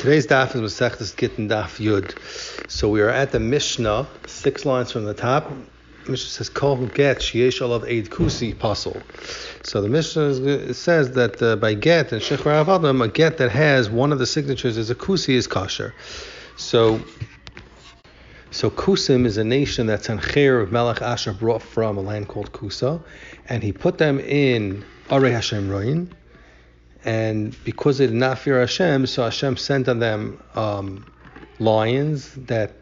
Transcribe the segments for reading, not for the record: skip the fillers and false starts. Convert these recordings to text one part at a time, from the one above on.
Today's daf is Masechtas Gittin Daf Yud. So we are at the Mishnah, 6 lines from the top. Mishnah says, Kol get sheyesh olav eid kusi pasul. So the Mishnah says that by get and shechar avadam, a get that has one of the signatures as a kusi is kosher. So Kusim is a nation that Sancher of Melech Asher brought from a land called Kusa, and he put them in Arei Hashem Roin. And because they did not fear Hashem, so Hashem sent on them lions that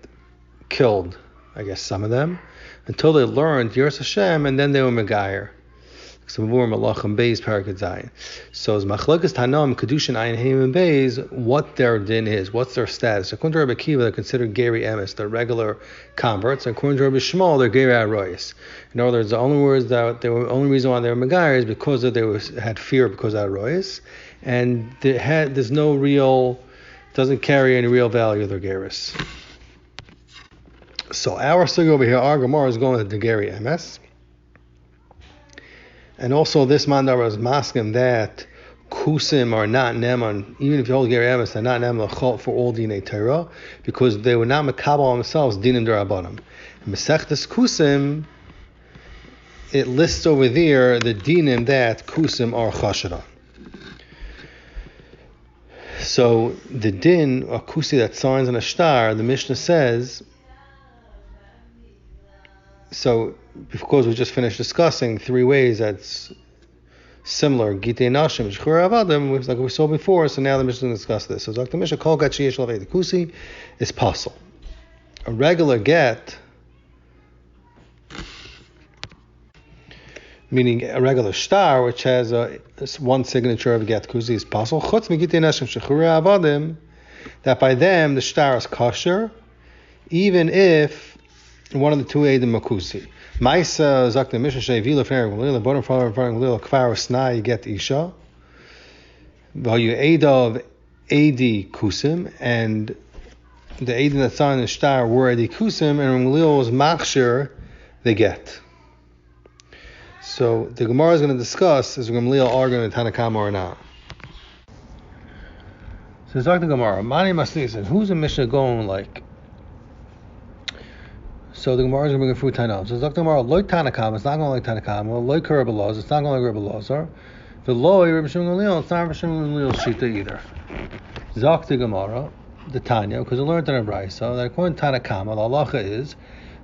killed, I guess, some of them, until they learned Yiras Hashem, and then they were Megayer. So it's Machlokes Tanam, Kedushin Ayin Heim and Beis, what their din is, what's their status. According to Rabbi Akiva, they're considered Geri Emes, they're regular converts. According to Rabbi Shmuel, they're Geri Aroyis. In other words, the only reason why they were Megayer is because had fear because of Aroyis, and there's no real, doesn't carry any real value of their Geris. So our sugi over here, our Gemara is going to the Geri Emes. And also this mandar was masking that kusim are not neman, even if you hold Geri Emes, they're not neman for all dinei Torah, because they were not mekabel themselves dinim derabanan. In Masechtas Kusim, it lists over there the dinim that kusim are chashara. So the din, a kusi that signs on a star, the Mishnah says. So, because we just finished discussing 3 ways that's similar, Gittin Nashim, Shechur Avadim, like we saw before, so now the Mishnah is going to discuss this. So, the Mishnah, Kol Gat Sheyesh Lavei Kusi is pasul. A regular get, meaning a regular star, which has one signature of get kusi is pasul. Chutz mi Gittin Nashim, Shechur Avadim, that by them the star is kosher, even if one of the 2 Eidim Makusi. Maisa Zakta Mishnah Shevila Fner Galila Bonam Farm Galila Kvar Snai get Isha. Vayu Eidav Adi Kusim, and the Eidim that signed the star were Adi Kusim, and Galil was Machshir they get. So the Gemara is going to discuss is Gamliel arguing in Tanakama or not. So Zakta Gemara, Mani Masli said, who's the Mishnah going like? So the Gemara is going to bring a fruit Tanam. So Dr. Gemara, loy Tanakam, it's not going like Tanakam. Loy Rabbi Lazar, it's not going like Rabbi Lazar. The loy Rabbi Shimon Gamliel, it's not Rabbi Shimon Gamliel's shita either. Dr. Gemara, the Tanya, because I learned in a brayso that according to Tanakam, the halacha is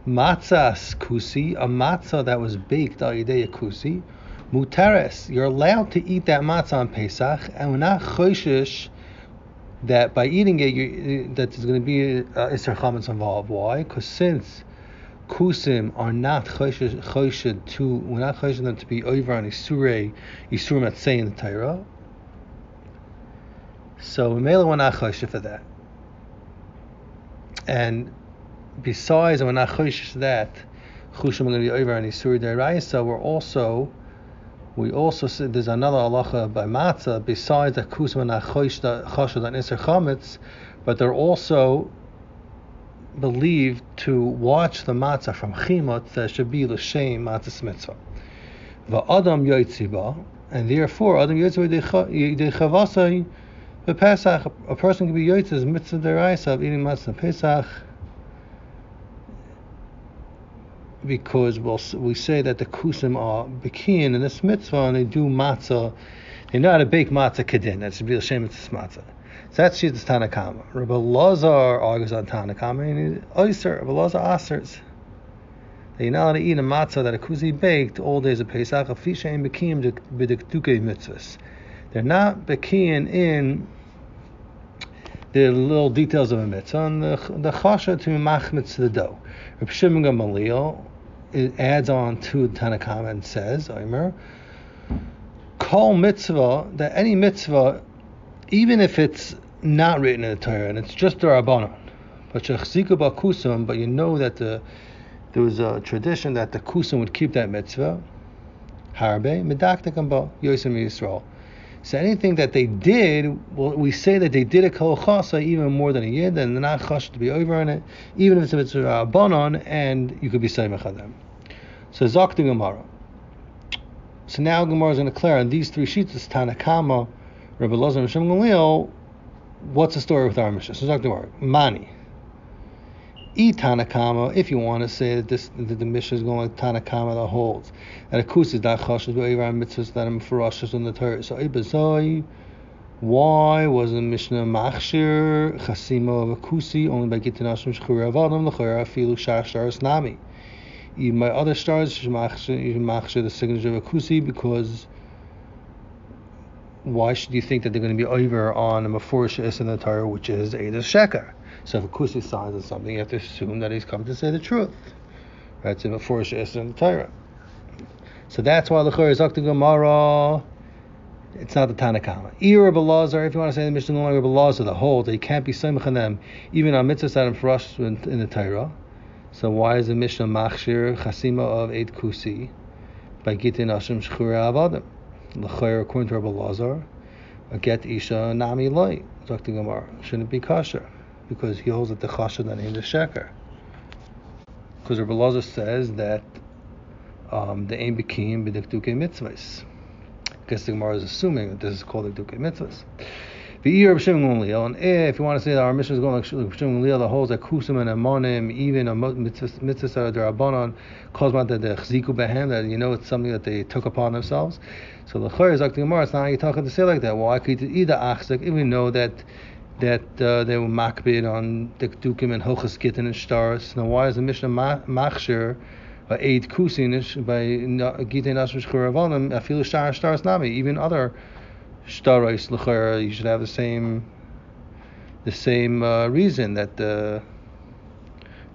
matzahs kusi, a matzah that was baked al yidei kusi, mutares. You're allowed to eat that matzah on Pesach, and we're not choishish that by eating it that there's going to be Isser Chametz involved. Why? Because since kusim are not choshed to, we're not choshed them to be over on isurim that say in the Torah. So we're not choshed for that. And besides, we're not choshed that chushim are going to be over on isur deraisa. We also said there's another halacha by matzah besides that kusim are not choshed on Isser Chametz, but they're also believed to watch the matzah from chimot that should be l'shem matzah mitzvah. Va'adam yoitziba, and therefore adam yoitziba yidei chavasai v'pesach. A person can be yoitziz mitzvah deraisa of eating matzah pesach, because we say that the kusim are bekiyin in this mitzvah and they do matzah. They know how to bake matzah kedin. That should be l'shem matzah. So that's Shittas Tanakama. Rabbi Lazar argues on Tanakama, and Rabbi Lazar asers that you're not allowed to eat a matzah that a kuzi baked all days of Pesach. Afisha and bekim b'dektukei mitzvahs. They're not bekim in the little details of a mitzvah and the chasha to machmitz the dough. Rabbi Shimon Gamaliel adds on to Tanakama and says, Omer, kol mitzvah, that any mitzvah, even if it's not written in the Torah and it's just a rabbanon, but you know that there was a tradition that the kusim would keep that mitzvah. Harbe medaktikam ba yosem Yisrael. So anything that they did, well, we say that they did a kol chasa even more than a yid, and they're not chash to be over on it, even if it's a mitzvah rabbanon, and you could be saying mechadem. So Zakti Gemara. So now Gemara is going to declare on these 3 sheets, Tanakama, Rabbi Lazar, and Shimon Gamliel, what's the story with our Mishnah? So Dr. Mark, Mani. Tanakama, if you want to say that the Mishnah is going like Tanakama that holds that a kusi that chashes b'ayvar mitzvahs that are ferocious in the Torah. So Ibazai, why was the Mishnah machshir chasima of a kusi only by Gittin Daf shchura avadam l'chora afilu shar stars nami? Even by other stars, you machshir the signature of a kusi, because why should you think that they're going to be over on a mafurish in the Torah, which is Eidah Sheker? So if a kusi signs on something, you have to assume that he's come to say the truth. Right? It's a mafurish in the Torah. So that's why the Chor is Akta Gemara. It's not the Tanakama. Or Belazar, if you want to say the Mishnah no longer Belazar, the whole, they can't be Samech on them, even on mitzvahs that are mafurish in the Torah. So why is the Mishnah machshir chasima of Eid Kusi by Gittin Ashim Shchura Avadim? L'chayr, according to Rabbi Lazar, a get isha nami loy. Dr. Gemara shouldn't be kosher because he holds that the chasher that named is sheker. Because Rabbi Lazar says that the aim became b'dikduke mitzvahs. I guess the Gemara is assuming that this is called b'dikduke mitzvahs. And if you want to say that our mission is going like Shimon Gamliel, the holds that kusim and amonim, even a mitzvah derabanan, calls about the chziku behem, that it's something that they took upon themselves. So the Chor is like the Gemara, it's not how you talking to say like that. Why could either achzik, if we know that they were makbid on the dukim and hochas gittin and stars. Now why is the Mishnah machshir Eid Kusin by Gittin Daf shchura avadam afilu shar stars nami, even other Shtarais l'chera, you should have the same reason that the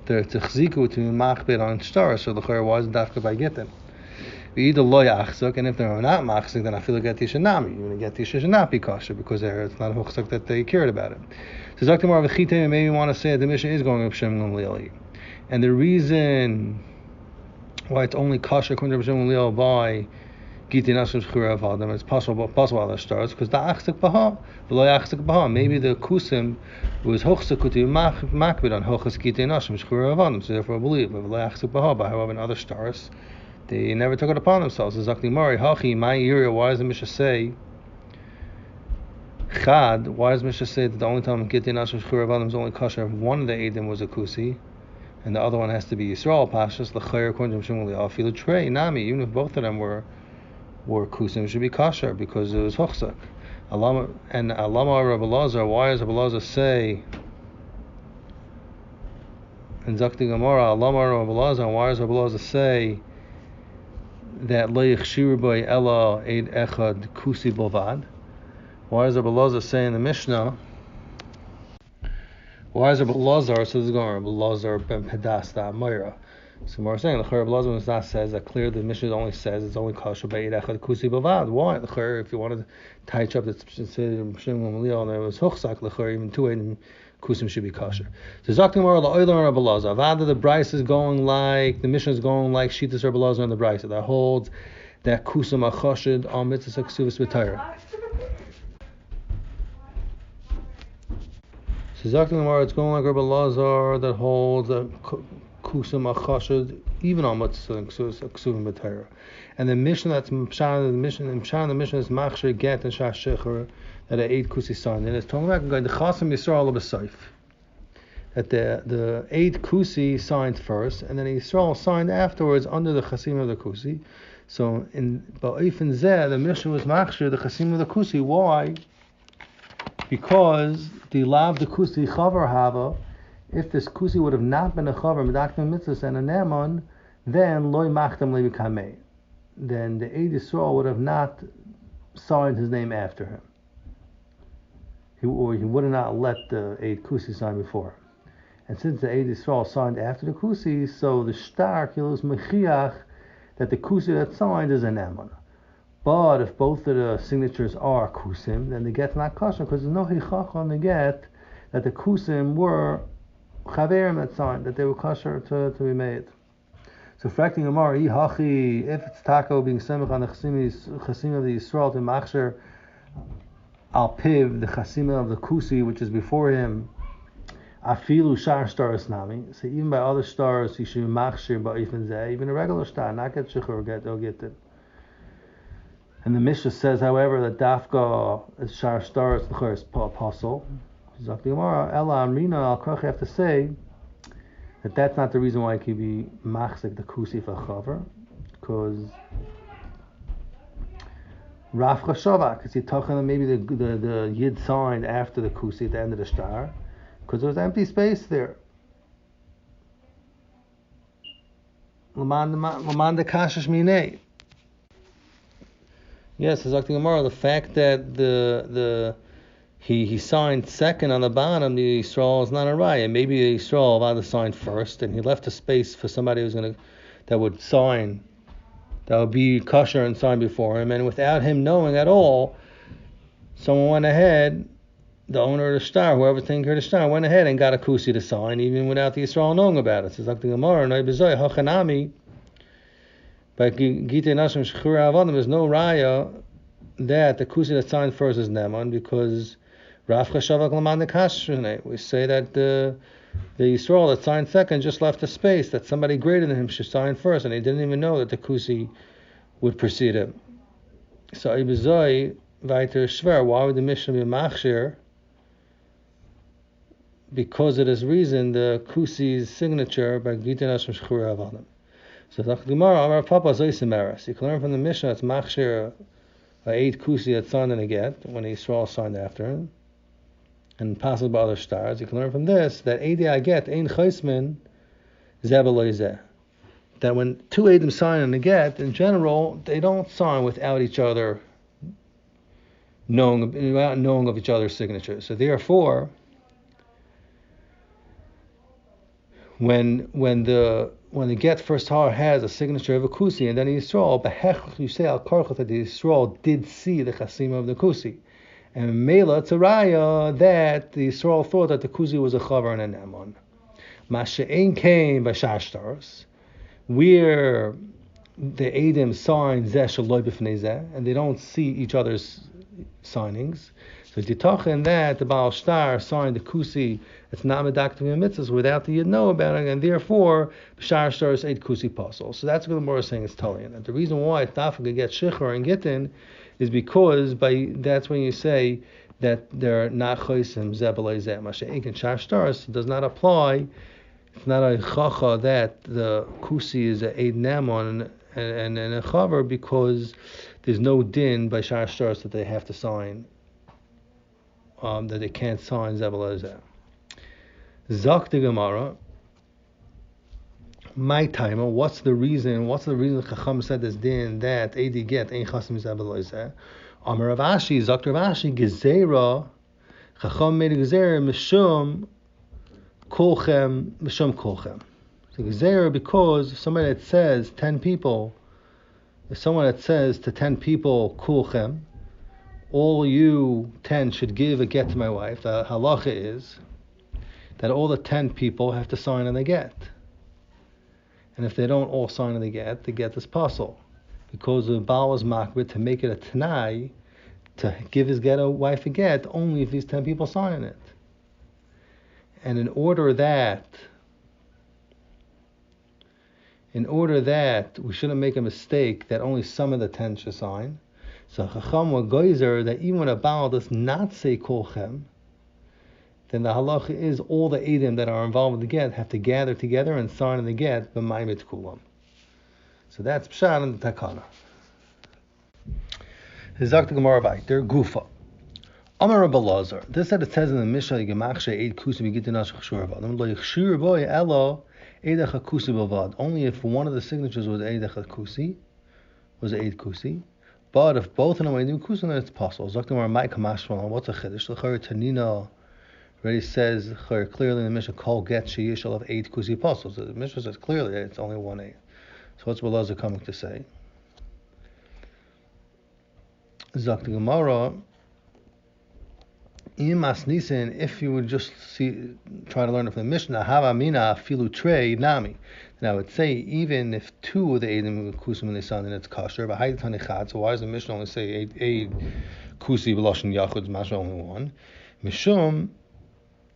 chziku to machbid on star. So l'chera wasn't dafka by Gittin. We either lo yachzuk, and if they're not machzik, then I feel like get tishanami. Even get tisha should not be kosher because it's not a hochzuk that they cared about it. So Zakti Mar v'chitei, maybe you want to say the Mishnah is going with Shem Gamliel, and the reason why it's only kosher according to Shem Gamliel by Gittin Daf shchura avadam, it's possible other stars, because the achzik baha, v'lo achzik baha. Maybe the kusim was hochzik to makbid on hochas Gittin Daf shchura avadam, so therefore I believe, but v'lo achzik baha. But however, in other stars, they never took it upon themselves. Zakti Mari hachi my area. Why does the Mishnah say chad? Why does the Mishnah say that the only time Gittin Daf shchura avadam is only kosher if one of the eidim was a kusi, and the other one has to be Yisrael pashas l'chayr according to Shmuel afilu trei nami, even if both of them were kusim, should be kosher because it was hochzak. Alama Rabbi Lazar. Why does Rabbi Lazar say in Zakti Gemara? Alama Rabbi Lazar. Why does Rabbi Lazar say that lo yichshiru by ella eid echad kusi bovad? Why does Rabbi Lazar say in the Mishnah? Why is Rabbi Lazar? So this is going Rabbi Lazar ben Pedas da Amira. So we're saying the Rabbi Lazar does not says that clear. The Mishnah only says it's only kosher by eid echad kusi bovad. Why? If you wanted to tie up that Shimon Gamliel and there was hochzak, even two eidim kusim should be kosher. So Zakti Gemara la'olam Rabbi Lazar. Avada the Bryce is going like the Mishnah is going like Shitas Rabbi Lazar and the Bryce that holds that kusim are kosher on mitzvah ksuvas b'Torah. So Zakti Gemara, it's going like Rabbi Lazar that holds that kusim achashad even on mitzvah ksuvim b'Torah. And the Mishnah that's Mshan, the Mishnah is machshir get and shar shecher that are 8 kusi signed. And it's talking about the chasim Yisrael b'Seif, that the 8 kusi signed first, and then Yisrael signed afterwards under the chasim of the kusi. So in ba'ifin zeh, the Mishnah was machshir the chasim of the kusi. Why? Because the lav the kusi chavar hava. If this kusi would have not been a chavar medaktim mitzvahs and a neman, then loy machtam levikamei. Then the Eid Yisrael would have not signed his name after him. He would have not let the Eid Kusi sign before him. And since the Eid Yisrael signed after the Kusi, so the shtar kills mechiach that the Kusi that signed is a neman. But if both of the signatures are kusim, then the get's not kosher because there's no hichach on the get that the kusim were chaverim that signed, that they were kosher to be made. So fracting Gemara, hachi, if it's tako being semach on the chasim of the Yisrael to machsher al piv, the chasim of the kusi which is before him, afilu shar stars nami. So even by other stars he should be machsher ba'ifin zeh, even a regular star, not get shechur or get it. And the Mishnah says, however, that dafka is shar stars the is apostle. Zok the Gemara, Ella Amrina Al Koch have to say that that's not the reason why it could be machzik the kusi for chaver, because Raf Chashava, because he talking about maybe the yid signed after the kusi at the end of the star, because there was empty space there. Laman de kashish minei. Yes, Zok the Gemara, the fact that he signed second on the bottom, the Yisrael is not a raya. Maybe the Yisrael rather signed first, and he left a space for somebody that would sign, that would be kosher and sign before him, and without him knowing at all, someone went ahead, the owner of the star, whoever's taking care of the star, went ahead and got a kusi to sign, even without the Yisrael knowing about it. So Zok the Gemara, no bezoi hachanami, by Gittin Daf, there's no raya that the kusi that signed first is neman, because we say that the Yisrael that signed second just left a space that somebody greater than him should sign first, and he didn't even know that the kusi would precede him. So Ibizoi weiter schwer. Why would the Mishnah be machshir? Because of this reason, the kusi's signature by Gittin Daf Shechura Avadim. So the Gemara, Amar Papa Zoysimeres. You can learn from the Mishnah that's machshir a 8 kusi that signed in a get when the Yisrael signed after him, and possibly by other stars. You can learn from this that Eidei Aget Ein Chaismin Zebeloi. That when two Eidim sign in a get, in general, they don't sign without each other knowing of each other's signatures. So therefore, when the get first has a signature of a kusi, and then the Yisrael, you say al karchot that the Yisrael did see the chasima of the kusi. And Mela, it's a raya that the Yisrael thought that the kusi was a chavar and a neman. Masha'ein came by shashtaros, where the Eidim sign zeh shaloi b'fnei zeh, and they don't see each other's signings. So Ditachin that the Baal Shtar signed the kusi, it's not medaktim mitzvahs without the yid know about it, and therefore B'shar Shtar is 8 kusi pasul. So that's what the Gemara is saying it's Talian. And the reason why it's not going to get shichur and gittin is because that's when you say that they're not choisim zebelei zeh mashe'ik and shar stars does not apply. It's not a chacha that the kusi is a eid namon and a chaver, because there's no din by shar stars that they have to sign, that they can't sign zebelei zeh. Zok the Gemara, my timer. What's the reason? Chacham said this din that Eidi get ein chasim zebeloi zeh? Amar Rav Ashi, Zok Rav Ashi, gezerah. Chacham made a gezerah mishum kolchem. So gezerah, because somebody that says 10 people, if someone that says to 10 people kolchem, all you 10 should give a get to my wife. The halacha is that all the 10 people have to sign on the get. And if they don't all sign on the get is pasul. Because the Baal was makbid to make it a tanai, to give his wife a get, only if these 10 people sign on it. And in order that we shouldn't make a mistake that only some of the 10 should sign, so Chacham wa Geyser, that even when a Baal does not say kolchem, then the halacha is all the Eidim that are involved with the get have to gather together and sign in the get b'maimit kulam. So that's pshat in the takana. Hizak the Gemara Vayter Gufa. Amar Rabbi Lazar. This that it says in the Mishnah Gemachshe Eid Kusi Gittin Daf Chshur Avad. Lo Ychshur Boy Elo Eidach Kusi Bavad. Only if one of the signatures was Eidach Kusi, was Eid Kusi. But if both of them were Eid Kusi, then it's possible. Zak the Gemara Mai Kamashval. What's a chiddush? L'chari Tanina already says clearly in the Mishnah, Kol Get Sheyish shall have 8 kusi apostles. So the Mishnah says clearly that it's only 1 8. So what's Belazar coming to say? Zak the Gemara, Imas Nisan, if you would just try to learn it from the Mishnah, Hava Mina Filu Trei Nami. Now I would say even if 2 of the Eidim Kusim in the sun, then it's kosher. But Hayat Tanichad. So why does the Mishnah only say 8 Kusi B'Lashon Yachud? Masha only 1. Mishum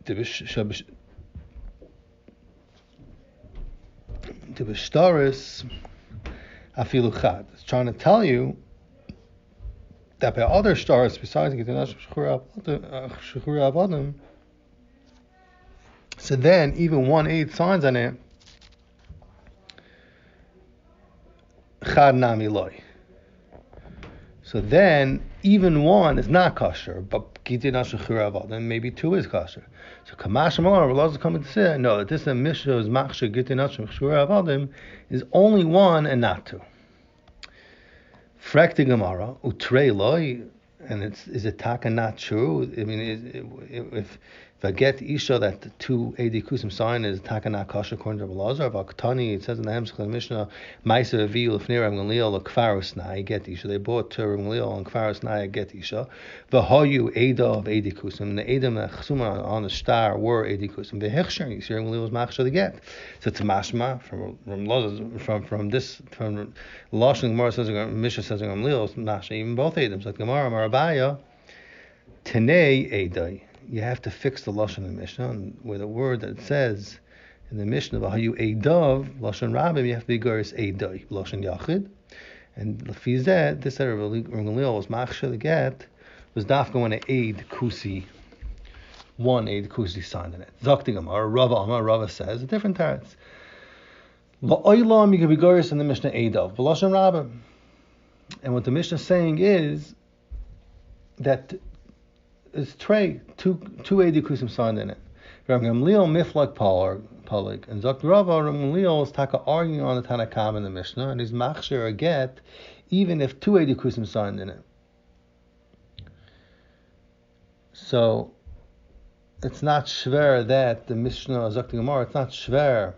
Tibishtaris Afilu Chad. It's trying to tell you that by other stars besides Gittin Daf Shechura Avadim, So then, even 1/8 signs on it, chad nami loy. So then, even 1 is not kosher, but gittin ashur then maybe 2 is kosher. So kamash amar, Rav is coming to say, no, that this Mishnah is machshir gittin ashur is only 1 and not 2. Frekti Gemara, utrei loy, and is it taka not true? I mean, if I get isha that the 2 AD kusim sign is taka not kosher according to Rabbi Lazar, but Ketani, it says in the Hemshech of the Mishnah, Ma'aser Aviyu Lefnei Rav Gamliel Lekfaros Nai get isha. They brought to Rav Gamliel and Kfaros Nai get isha. V'hoyu Eda of AD kusim. And the Edom that chsuma on the star were AD kusim. V'hechsher, you see Rav Gamliel was machshir to get. So it's a mashma from this Lashon Gemara says Mishnah says Rav Gamliel is machshir even both Edoms. Like Gemara Marabaya Tenei Edai. You have to fix the Lashon in the Mishnah, with a word that says in the Mishnah, V'hayu Eidav, Lashon Rabim, you have to be Goris Eidai, Lashon Yachid. And Lefizet, this that Rav Gamliel was machshir to get, was daf going to Eid Kusi, 1 Eid Kusi signed in it. Zakti Gemara, Rava says, a different teretz. La'olam, you can be Goris in the Mishnah Eidav, Lashon Rabim. And what the Mishnah is saying is that it's two AD kusim signed in it. Rav Gamliel miflag palig, and Zok Rava Rav Gamliel is taka arguing on the Tanakam in the Mishnah, and he's machshir a get even if 2 AD kusim signed in it. So it's not shver that the Mishnah Zok Gemara. It's not shver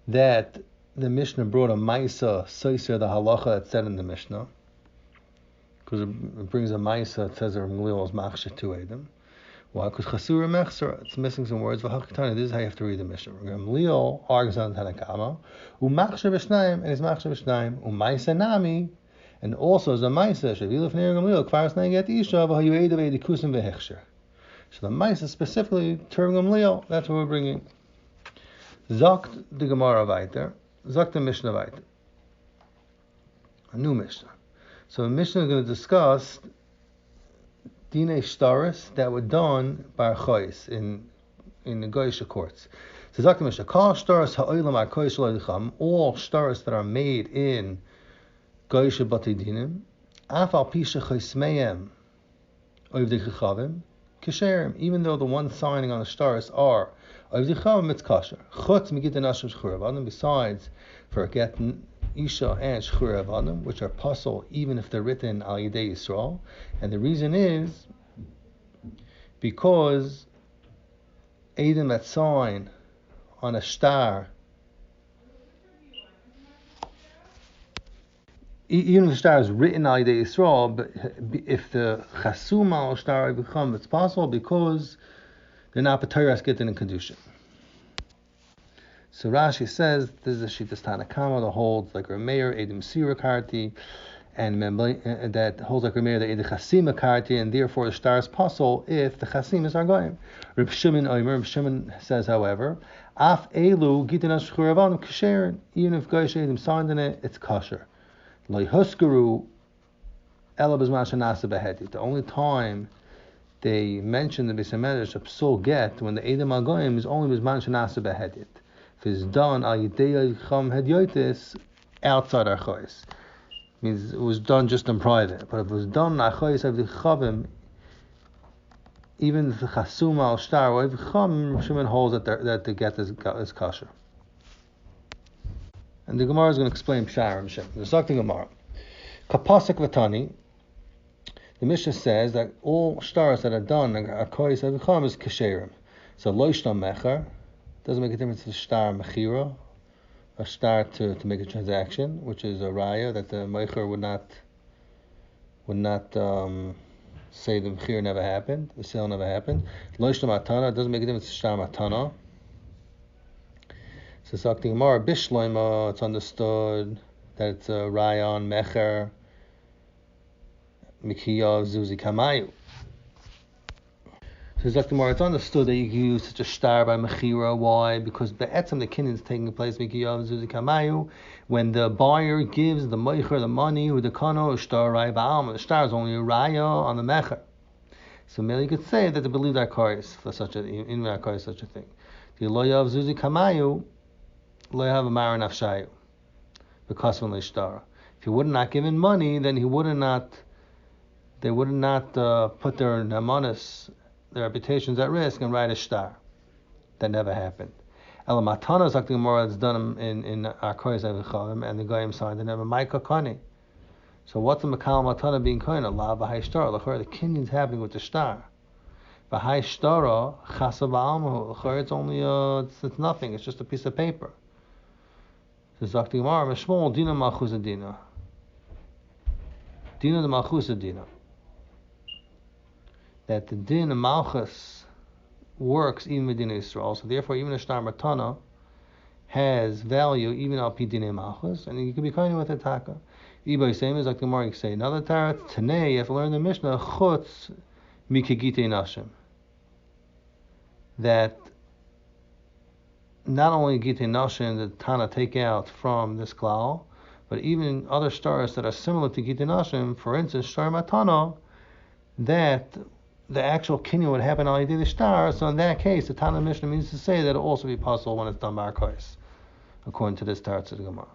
that the Mishnah brought a ma'isa soiser the halacha that said in the Mishnah. Because it brings a ma'isa that says Rav Gamliel was machshir 2 Edom. Why? Because chasura mechsera, it's missing some words. V'hakatani, this is how you have to read the Mishnah. Rav Gamliel argues on the Tanakama, u'machshir v'shnayim, and he's machshir v'shnayim, u'ma'isa nami, and also as a ma'isa shavil lefnei Rav Gamliel kfaras nai get isha v'hayu edav edikusim v'hechsher. So the ma'isa specifically to Rav Gamliel, that's what we're bringing. Zakt the Gemara weiter, zakt the Mishnah weiter, a new Mishnah. So the Mishnah is going to discuss dinei shtaris that were done by Archois in the Goyish courts. So Zakh Mishnah, Kal shtaris ha'olam Archois sh'loicham, all shtaris that are made in Goyish Bati Dinim, af al pisha choismeim oivdei chachavim, kisherim, even though the ones signing on the shtaris are oivdei chachavim, it's kasher. Chutz megittin ashim shchurav, besides for getting Isha and Shchura Avadim, which are puzzle even if they're written Al Yidei Yisrael. And the reason is because Edom that sign on a star, even if the star is written Al Yidei Yisrael, but if the Chasuma al star become, it's possible because they're not B'Torah Gittin and Kedusha. So Rashi says this is a Shitas Tanakama that holds like Rameir Edom Sira Karti, and that holds like Rameir the Edom Chasima Karti, and therefore the star is puzzle if the Chasimas are going. Reb Shimon Omer, Reb Shimon says, however, Af Elu Gittin Ashur Avadim Kasher, even if Goyish Edom signed in it, it's kosher. Loi Huskaru Ela B'Zman Shanasa Behedit. The only time they mention the B'Samedrash of Psul Get when the Edom Agoyim is only B'Zman Shanasa Behedit. If it's done al yidei cham hedyotis outside Archois, means it was done just in private. But if it was done Archois of the chavim, even the chasuma al shtar or cham, Shimon holds that the get is kosher. And the Gemara is going to explain Pshar and Shem. The Zakti Gemara, kapasik v'tani. The Mishnah says that all stars that are done Archois of the cham is kasherim. So lo yishtam mecher. Doesn't make a difference if it's star mechira, a star to make a transaction, which is a raya that the mecher would not say the mechira never happened, the sale never happened. Loishta matana, doesn't make a difference if it's star matana. So Sakti Gemara Bishloima, it's understood that it's a raya on mecher, mikiyav zuzi kamayu. So it's understood that you can use such a star by Mechira. Why? Because the etzem the kinyan is taking place when the buyer gives the Meicher the money, who the kano star rai ba'alma. The star is only a raya on the Mecher. So maybe you could say that they believe that Akarius for such a such a thing. The loyav zuzi kamayu, loyav amar nafshayu, because when lishtara. If he would not given money, then they would not put their namanis, their reputations at risk and write a shtar. That never happened. Elamatana is like the Gemara that's done in Akarius Avichavim, and the Goyim signed and never Maika Kani. So what's the Makal Matana being kind of? La B'hai Shtar. The Kenyon's happening with the Shtar. B'hai Shtara Chasa Ba'almahu. It's only it's nothing. It's just a piece of paper. So Zakti Gemara Meshmol Dina Malchus Dina. Dina the Malchus Dina. That the Din of Malchus works even with Dina Yisrael. So therefore, even a Shtar Matana has value even al pi Dina Malchus, and you can be kind with a taka. Ibay same is like the Gemara say. Another tarat today you have to learn the Mishnah chutz mikigite nashim. That not only gite nashim the Tana take out from this klal, but even other stars that are similar to gite nashim, for instance, shtar matana, that the actual kinyan would happen on the star. So in that case, the Tana Mishnah means to say that it will also be possible when it's done by Arkais, according to this tarat of the Gemara.